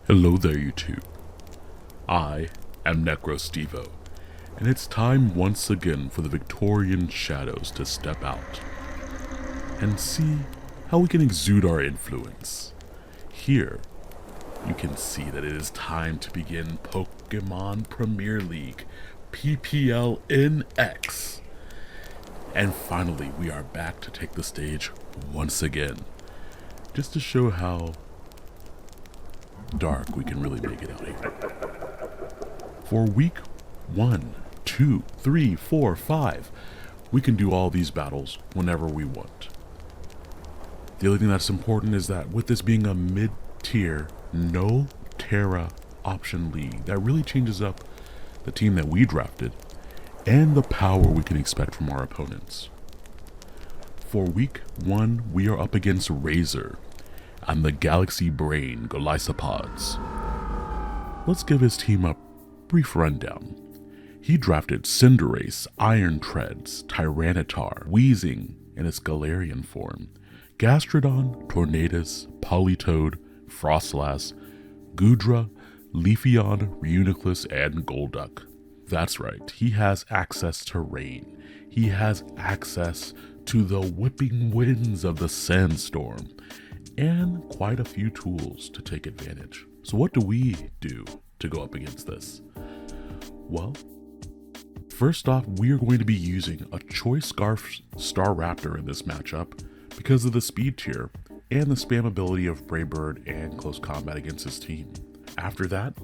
Hello there, you two. I am Necrostevo, and it's time once again for the Victorian shadows to step out and see how we can exude our influence. Here, you can see that it is time to begin Pokemon Premier League PPL NX. And finally, we are back to take the stage once again, just to show how dark we can really make it out here. For week 1, 2, 3, 4, 5, we can do all these battles whenever we want. The only thing that's important is that with this being a mid-tier, no Terra option league, that really changes up the team that we drafted and the power we can expect from our opponents. For week 1, we are up against Razor and the Galaxy Brain Golisopods. Let's give his team a brief rundown. He drafted Cinderace, Iron Treads, Tyranitar, Weezing in its Galarian form, Gastrodon, Tornadus, Politoed, Frostlass, Goodra, Leafeon, Reuniclus, and Golduck. That's right, he has access to rain. He has access to the whipping winds of the sandstorm, and quite a few tools to take advantage. So what do we do to go up against this? Well, first off, we are going to be using a Choice Scarf Staraptor in this matchup because of the speed tier and the spammability of Braybird and close combat against his team. After that,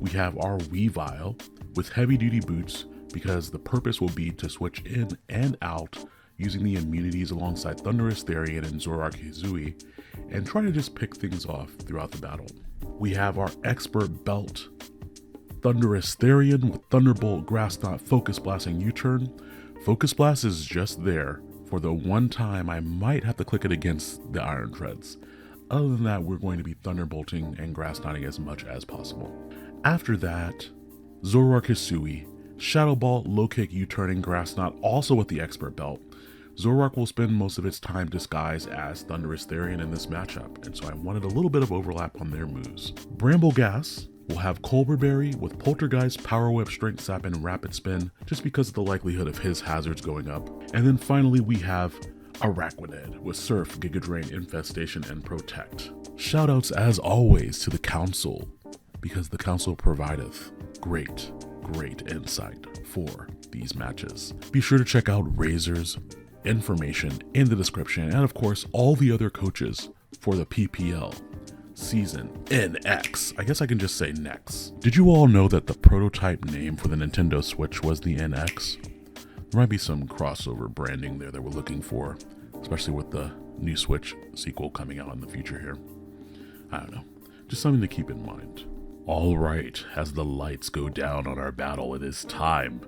we have our Weavile with heavy duty boots because the purpose will be to switch in and out using the immunities alongside Thundurus, Therian, and Zoroark Hisui, and try to just pick things off throughout the battle. We have our Expert Belt Thundurus Therian with Thunderbolt, Grass Knot, Focus Blast, and U-Turn. Focus Blast is just there for the one time I might have to click it against the Iron Treads. Other than that, we're going to be Thunderbolting and Grass Knotting as much as possible. After that, Zoroark Hisui, Shadow Ball, Low Kick, U-Turning, Grass Knot, also with the Expert Belt. Zoroark will spend most of its time disguised as Thundurus Therian in this matchup, and so I wanted a little bit of overlap on their moves. Bramble Gas will have Colbur Berry with Poltergeist, Power Whip, Strength Sap, and Rapid Spin, just because of the likelihood of his hazards going up. And then finally we have Araquanid with Surf, Giga Drain, Infestation, and Protect. Shoutouts as always to the Council, because the Council provideth great insight for these matches. Be sure to check out Razor's information in the description, and of course all the other coaches for the PPL season NX. I guess I can just say NX. Did you all know that the prototype name for the Nintendo Switch was the NX? There might be some crossover branding there that we're looking for, especially with the new Switch sequel coming out in the future here. I don't know, just something to keep in mind. Alright, as the lights go down on our battle, it is time.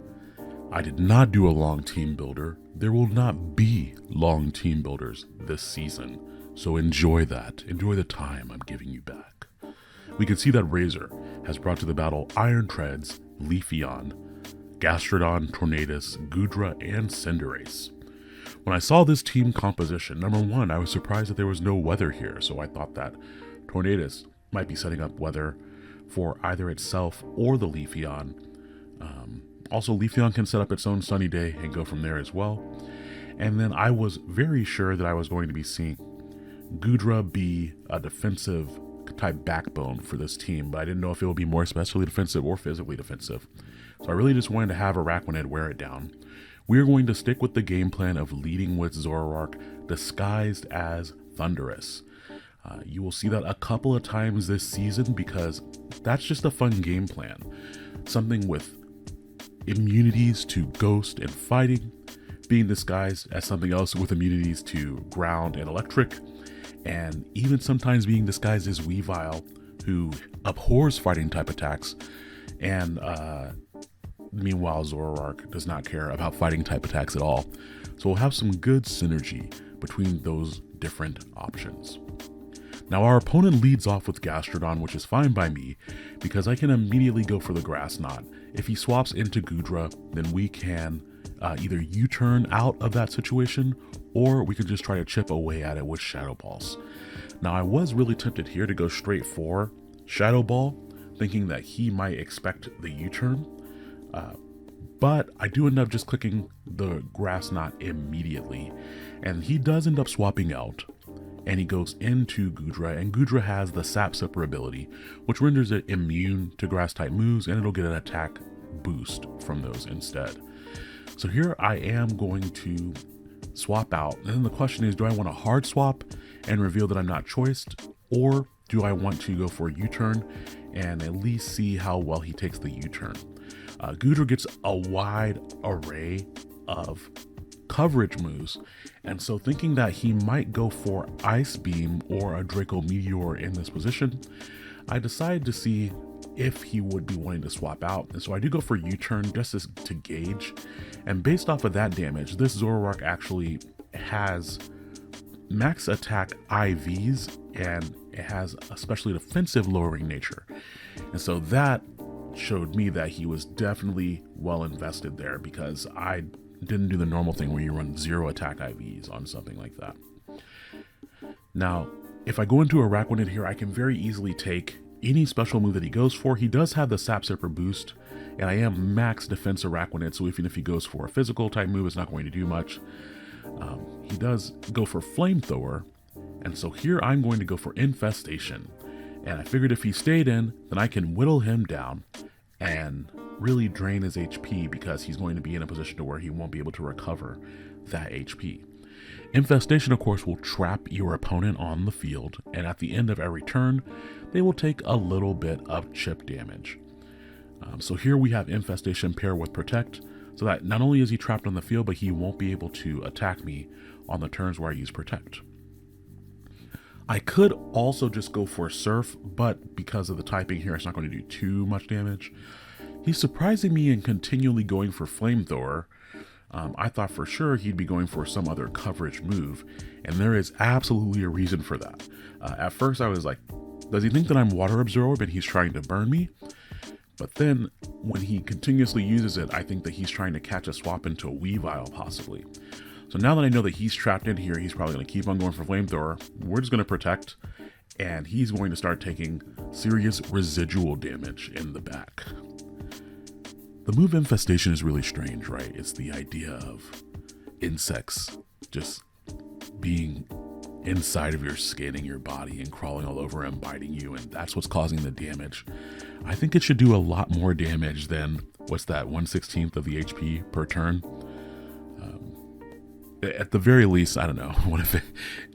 I did not do a long team builder. There will not be long team builders this season, so enjoy that. Enjoy the time I'm giving you back. We can see that Razor has brought to the battle Iron Treads, Leafeon, Gastrodon, Tornadus, Goodra, and Cinderace. When I saw this team composition, number one, I was surprised that there was no weather here, so I thought that Tornadus might be setting up weather for either itself or the Leafeon. Also, Leafeon can set up its own sunny day and go from there as well. And then I was very sure that I was going to be seeing Goodra be a defensive type backbone for this team, but I didn't know if it would be more especially defensive or physically defensive. So I really just wanted to have Araquanid wear it down. We're going to stick with the game plan of leading with Zoroark disguised as Thundurus. You will see that a couple of times this season because that's just a fun game plan. Something with immunities to Ghost and Fighting, being disguised as something else with immunities to Ground and Electric, and even sometimes being disguised as Weavile, who abhors fighting type attacks, and meanwhile Zoroark does not care about fighting type attacks at all. So we'll have some good synergy between those different options. Now our opponent leads off with Gastrodon, which is fine by me because I can immediately go for the Grass Knot. If he swaps into Goodra, then we can either U-turn out of that situation, or we can just try to chip away at it with Shadow Balls. Now I was really tempted here to go straight for Shadow Ball, thinking that he might expect the U-turn. But I do end up just clicking the Grass Knot immediately, and he does end up swapping out, and he goes into Goodra, and Goodra has the Sap Sipper ability, which renders it immune to grass type moves, and it'll get an attack boost from those instead. So here I am going to swap out, and then the question is, do I want a hard swap and reveal that I'm not choiced, or do I want to go for a U-turn and at least see how well he takes the U-turn? Goodra gets a wide array of coverage moves, and so thinking that he might go for Ice Beam or a Draco Meteor in this position, I decided to see if he would be wanting to swap out, and so I do go for U-turn just to gauge, and based off of that damage, this Zoroark actually has max attack IVs, and it has especially defensive lowering nature, and so that showed me that he was definitely well invested there, because I didn't do the normal thing where you run 0 attack IVs on something like that. Now, if I go into Araquanid here, I can very easily take any special move that he goes for. He does have the Sap Sipper boost, and I am max defense Araquanid, so even if he goes for a physical type move, it's not going to do much. He does go for Flamethrower, and so here I'm going to go for Infestation. And I figured if he stayed in, then I can whittle him down and really drain his HP, because he's going to be in a position to where he won't be able to recover that HP. Infestation, of course, will trap your opponent on the field, and at the end of every turn, they will take a little bit of chip damage. So here we have Infestation paired with Protect, so that not only is he trapped on the field, but he won't be able to attack me on the turns where I use Protect. I could also just go for Surf, but because of the typing here, it's not going to do too much damage. He's surprising me in continually going for Flamethrower. I thought for sure he'd be going for some other coverage move, and there is absolutely a reason for that. At first I was like, does he think that I'm Water Absorb and he's trying to burn me? But then when he continuously uses it, I think that he's trying to catch a swap into a Weavile possibly. So now that I know that he's trapped in here, he's probably going to keep on going for Flamethrower. We're just going to Protect, and he's going to start taking serious residual damage in the back. The move Infestation is really strange, right? It's the idea of insects just being inside of your skin and your body and crawling all over and biting you, and that's what's causing the damage. I think it should do a lot more damage than, what's that, 1/16 of the HP per turn? At the very least, I don't know, what if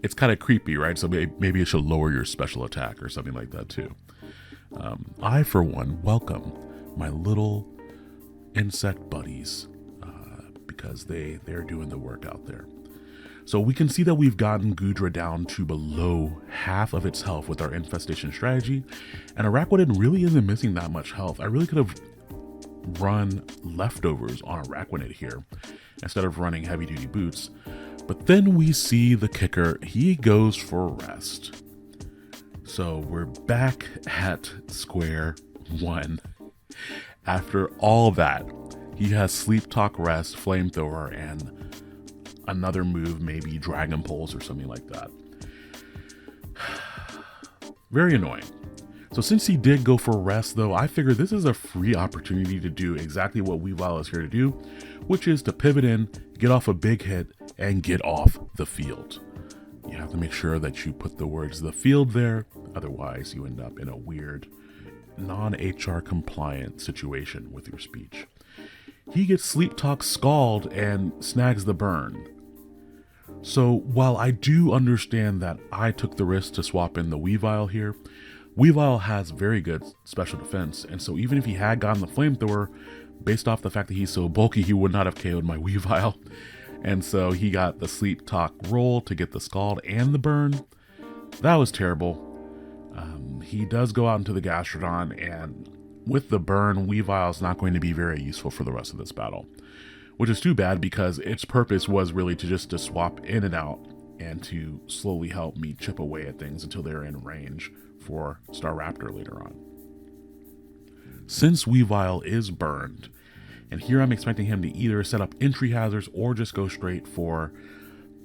it's kind of creepy, right? So maybe it should lower your special attack or something like that too. I, for one, welcome my little insect buddies, because they're doing the work out there. So we can see that we've gotten Goodra down to below half of its health with our Infestation strategy, and Araquanid really isn't missing that much health. I really could have run leftovers on Araquanid here instead of running heavy duty boots, but then we see the kicker. He goes for rest. So we're back at square one. After all that, he has Sleep Talk, Rest, Flamethrower, and another move, maybe Dragon Pulse or something like that. Very annoying. So since he did go for rest though, I figured this is a free opportunity to do exactly what Weavile is here to do, which is to pivot in, get off a big hit, and get off the field. You have to make sure that you put the words "the field" there, otherwise you end up in a weird, non-HR compliant situation with your speech. He gets Sleep Talk Scald and snags the burn. So while I do understand that I took the risk to swap in the Weavile here, Weavile has very good special defense, and so even if he had gotten the Flamethrower, based off the fact that he's so bulky, he would not have KO'd my Weavile. And so he got the Sleep Talk roll to get the Scald and the burn. That was terrible. He does go out into the Gastrodon, and with the burn, Weavile is not going to be very useful for the rest of this battle, which is too bad because its purpose was really to swap in and out and to slowly help me chip away at things until they're in range for Staraptor later on. Since Weavile is burned, and here I'm expecting him to either set up entry hazards or just go straight for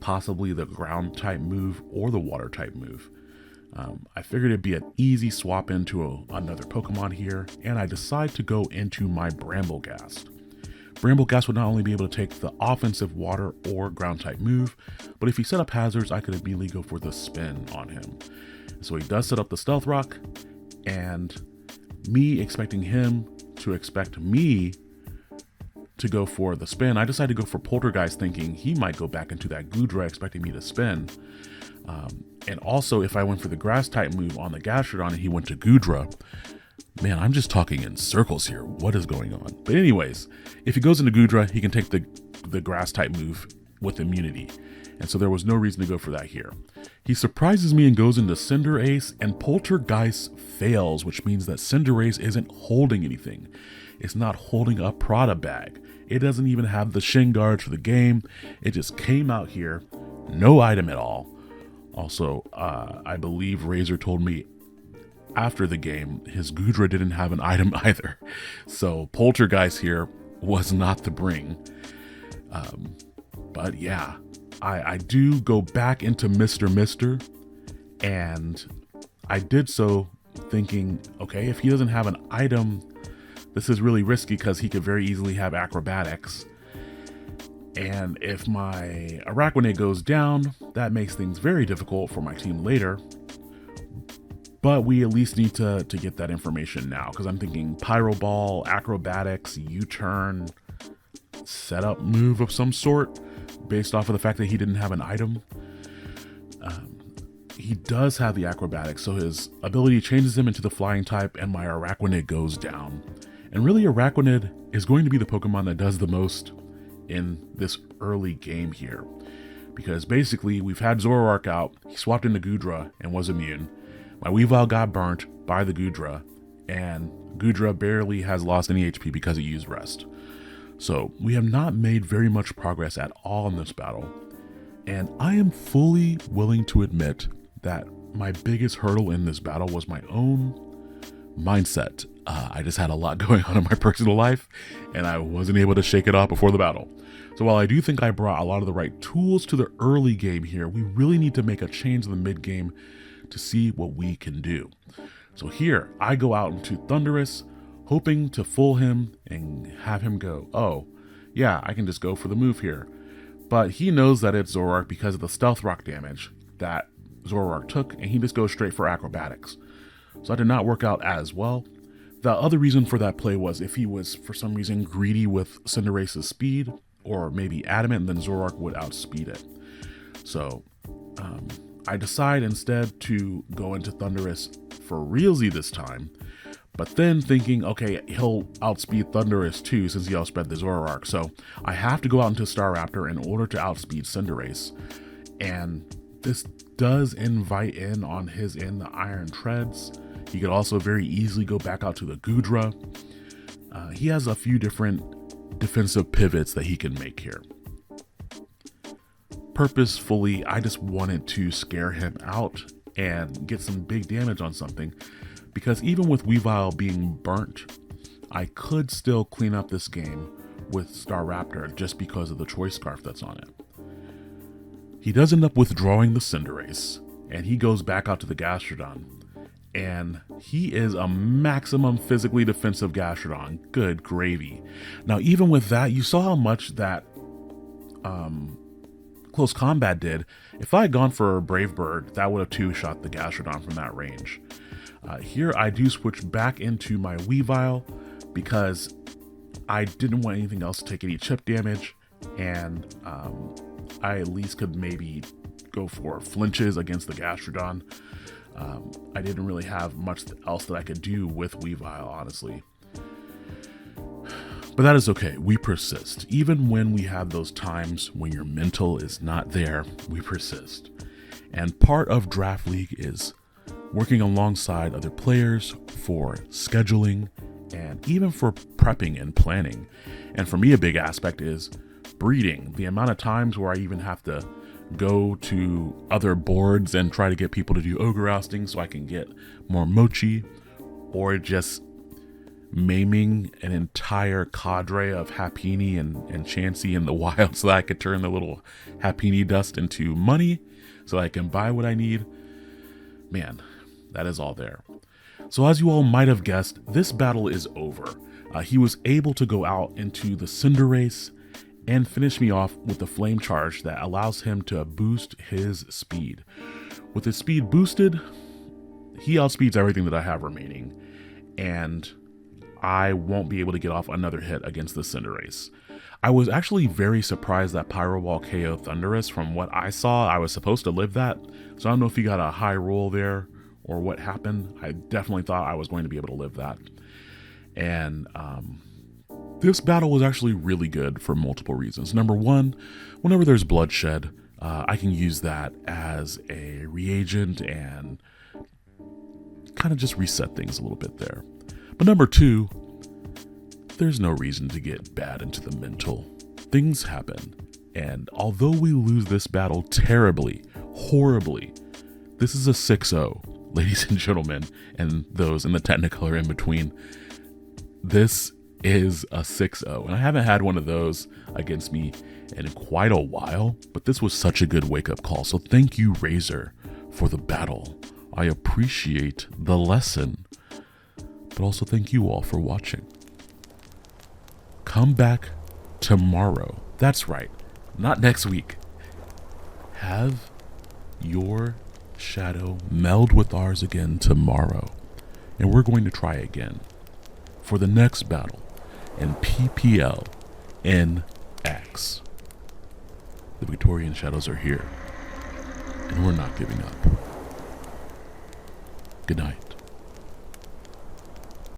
possibly the ground type move or the water type move. I figured it'd be an easy swap into another Pokemon here, and I decide to go into my Bramblegast. Bramblegast would not only be able to take the offensive water or ground type move, but if he set up hazards, I could immediately go for the spin on him. So he does set up the Stealth Rock, and me expecting him to expect me to go for the spin, I decided to go for Poltergeist, thinking he might go back into that Goodra, expecting me to spin. And also, if I went for the grass type move on the Gastrodon and he went to Goodra, man, I'm just talking in circles here. What is going on? But anyways, if he goes into Goodra, he can take the grass type move with immunity. And so there was no reason to go for that here. He surprises me and goes into Cinderace, and Poltergeist fails, which means that Cinderace isn't holding anything. It's not holding a Prada bag. It doesn't even have the shin guards for the game. It just came out here, no item at all. Also, I believe Razor told me after the game, his Goodra didn't have an item either. So Poltergeist here was not the bring. But yeah, I do go back into Mr. And I did so thinking, okay, if he doesn't have an item, this is really risky because he could very easily have acrobatics. And if my Araquanid goes down, that makes things very difficult for my team later. But we at least need to get that information now, because I'm thinking Pyro Ball, acrobatics, U-turn, setup move of some sort, based off of the fact that he didn't have an item. He does have the acrobatics, so his ability changes him into the flying type, and my Araquanid goes down. And really, Araquanid is going to be the Pokemon that does the most in this early game here, because basically we've had Zoroark out, he swapped into Goodra and was immune. My Weavile got burnt by the Goodra, and Goodra barely has lost any HP because it used rest. So we have not made very much progress at all in this battle, and I am fully willing to admit that my biggest hurdle in this battle was my own mindset. I just had a lot going on in my personal life, and I wasn't able to shake it off before the battle. So while I do think I brought a lot of the right tools to the early game here, we really need to make a change in the mid game to see what we can do. So here, I go out into Thundurus, hoping to fool him and have him go, oh, yeah, I can just go for the move here. But he knows that it's Zoroark because of the Stealth Rock damage that Zoroark took, and he just goes straight for acrobatics. So that did not work out as well. The other reason for that play was if he was, for some reason, greedy with Cinderace's speed, or maybe adamant, then Zoroark would outspeed it. So I decide instead to go into Thundurus for realsy this time, but then thinking, okay, he'll outspeed Thundurus too since he outsped the Zoroark. So I have to go out into Staraptor in order to outspeed Cinderace. And this does invite in on his end the Iron Treads. He could also very easily go back out to the Goodra. He has a few different defensive pivots that he can make here. Purposefully, I just wanted to scare him out and get some big damage on something, because even with Weavile being burnt, I could still clean up this game with Staraptor just because of the Choice Scarf that's on it. He does end up withdrawing the Cinderace, and he goes back out to the Gastrodon. And he is a maximum physically defensive Gastrodon. Good gravy. Now, even with that, you saw how much that Close Combat did. If I had gone for a Brave Bird, that would have two-shot the Gastrodon from that range. Here, I do switch back into my Weavile because I didn't want anything else to take any chip damage, and I at least could maybe go for flinches against the Gastrodon. I didn't really have much else that I could do with Weavile, honestly. But that is okay, we persist. Even when we have those times when your mental is not there, we persist. And part of Draft League is working alongside other players for scheduling and even for prepping and planning. And for me, a big aspect is breeding. The amount of times where I even have to go to other boards and try to get people to do ogre ousting so I can get more mochi, or just maiming an entire cadre of Happiny and Chansey in the wild so that I could turn the little Happiny dust into money so I can buy what I need. man, that is all there. So as you all might have guessed, this battle is over. He was able to go out into the Cinder Race and finish me off with the Flame Charge that allows him to boost his speed. With his speed boosted, he outspeeds everything that I have remaining, and I won't be able to get off another hit against the Cinder Race. I was actually very surprised that Pyro Ball KO Thundurus. From what I saw, I was supposed to live that, so I don't know if he got a high roll there or what happened. I definitely thought I was going to be able to live that. And this battle was actually really good for multiple reasons. Number one, whenever there's bloodshed, I can use that as a reagent and kind of just reset things a little bit there. But number two, there's no reason to get bad into the mental. Things happen. And although we lose this battle terribly, horribly, this is a 6-0, ladies and gentlemen, and those in the Technicolor in between. This is a 6-0, and I haven't had one of those against me in quite a while, but this was such a good wake-up call. So thank you, Razor, for the battle. I appreciate the lesson, but also thank you all for watching. Come back tomorrow. That's right, not next week. Have your shadow meld with ours again tomorrow, and we're going to try again for the next battle in PPL NX. The Victorian shadows are here, and we're not giving up. Good night.